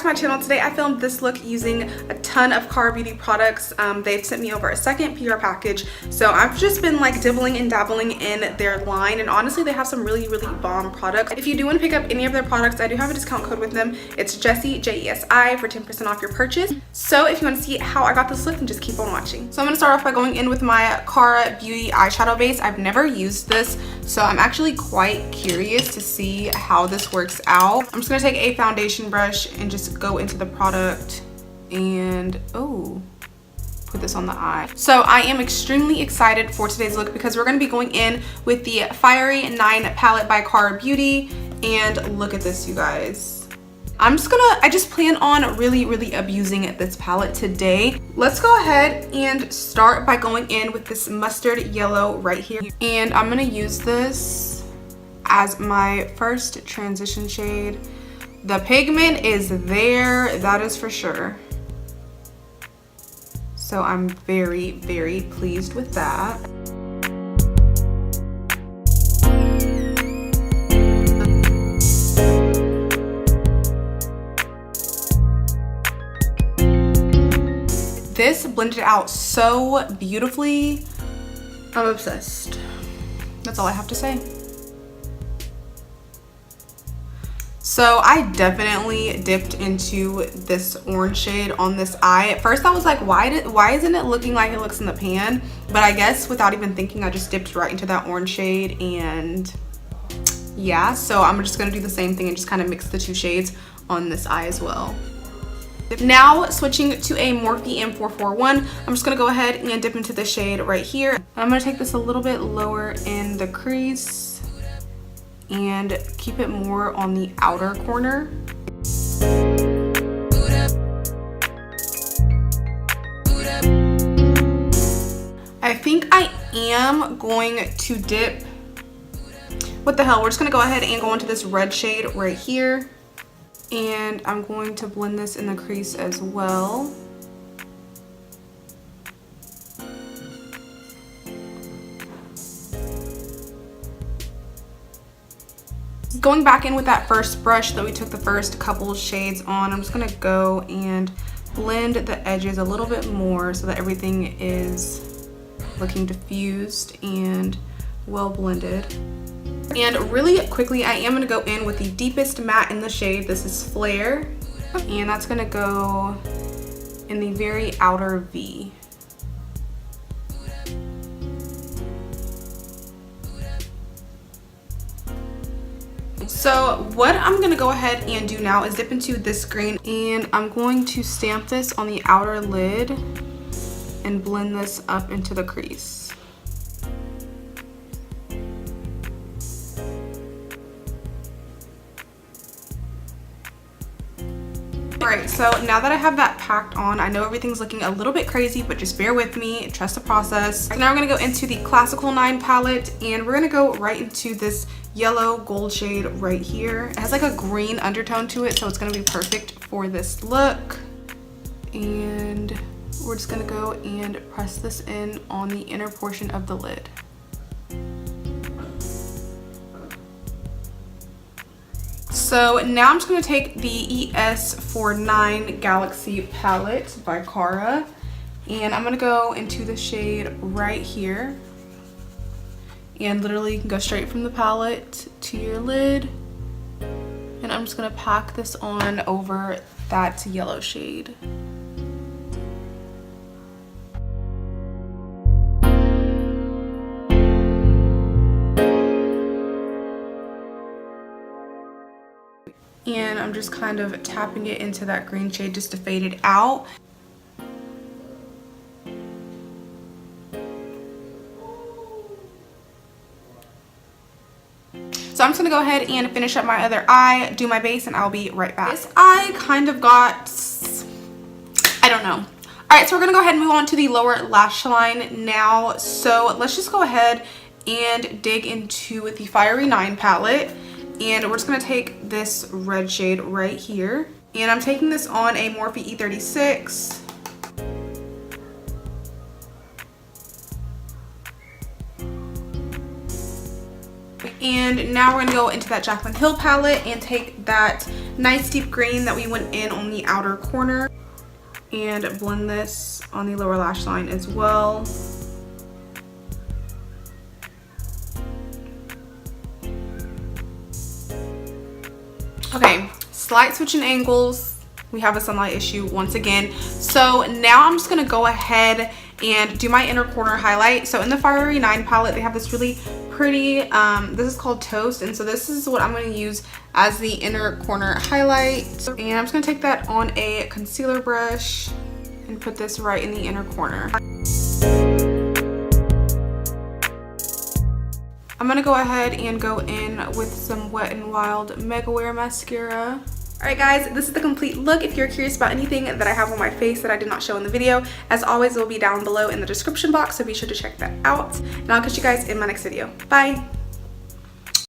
to my channel. Today I filmed this look using a ton of Kara Beauty products. They've sent me over a second PR package, so I've just been like dibbling and dabbling in their line, and honestly they have some really bomb products. If you do want to pick up any of their products, I do have a discount code with them. It's Jesi, Jesi, for 10% off your purchase. So if you want to see how I got this look, then just keep on watching. So I'm going to start off by going in with my Kara Beauty eyeshadow base. I've never used this, so I'm actually quite curious to see how this works out. I'm just going to take a foundation brush and just go into the product and put this on the eye. So I am extremely excited for today's look because we're going to be going in with the Fiery 9 palette by Kara Beauty, and look at this, you guys. I just plan on really abusing this palette today. Let's go ahead and start by going in with this mustard yellow right here, and I'm going to use this as my first transition shade. The pigment is there, that is for sure. So I'm very pleased with that. This blended out so beautifully. I'm obsessed. That's all I have to say. So I definitely dipped into this orange shade on this eye. At first I was like, why isn't it looking like it looks in the pan? But I guess without even thinking, I just dipped right into that orange shade, and yeah, so I'm just gonna do the same thing and just kind of mix the two shades on this eye as well. Now switching to a Morphe M441, I'm just gonna go ahead and dip into the shade right here. I'm gonna take this a little bit lower in the crease and keep it more on the outer corner. I think I am going to dip, what the hell, we're just gonna go ahead and go into this red shade right here, and I'm going to blend this in the crease as well. Going back in with that first brush that we took the first couple shades on, I'm just gonna go and blend the edges a little bit more so that everything is looking diffused and well blended. And really quickly, I am gonna go in with the deepest matte in the shade. This is Flare, and that's gonna go in the very outer V. So what I'm gonna go ahead and do now is dip into this green, and I'm going to stamp this on the outer lid and blend this up into the crease. Alright, so now that I have that packed on, I know everything's looking a little bit crazy, but just bear with me, trust the process. So now we're gonna go into the Classical 9 palette, and we're gonna go right into this yellow gold shade right here. It has like a green undertone to it, so it's gonna be perfect for this look. And we're just gonna go and press this in on the inner portion of the lid. So now I'm just going to take the ES49 Galaxy palette by Kara, and I'm going to go into the shade right here, and literally you can go straight from the palette to your lid, and I'm just going to pack this on over that yellow shade. And I'm just kind of tapping it into that green shade just to fade it out. So I'm just gonna go ahead and finish up my other eye, do my base, and I'll be right back. This eye kind of got, I don't know. All right, so we're gonna go ahead and move on to the lower lash line now. So let's just go ahead and dig into the Fiery 9 palette. And we're just gonna take this red shade right here, and I'm taking this on a Morphe E36. And now we're gonna go into that Jaclyn Hill palette and take that nice deep green that we went in on the outer corner, and blend this on the lower lash line as well. Okay, slight switch in angles. We have a sunlight issue once again. So now I'm just gonna go ahead and do my inner corner highlight. So in the Fiery 9 palette, they have this really pretty, this is called Toast, and so this is what I'm gonna use as the inner corner highlight. And I'm just gonna take that on a concealer brush and put this right in the inner corner. I'm gonna go ahead and go in with some Wet n Wild Mega Wear mascara. Alright guys, this is the complete look. If you're curious about anything that I have on my face that I did not show in the video, as always, it will be down below in the description box, so be sure to check that out. And I'll catch you guys in my next video. Bye!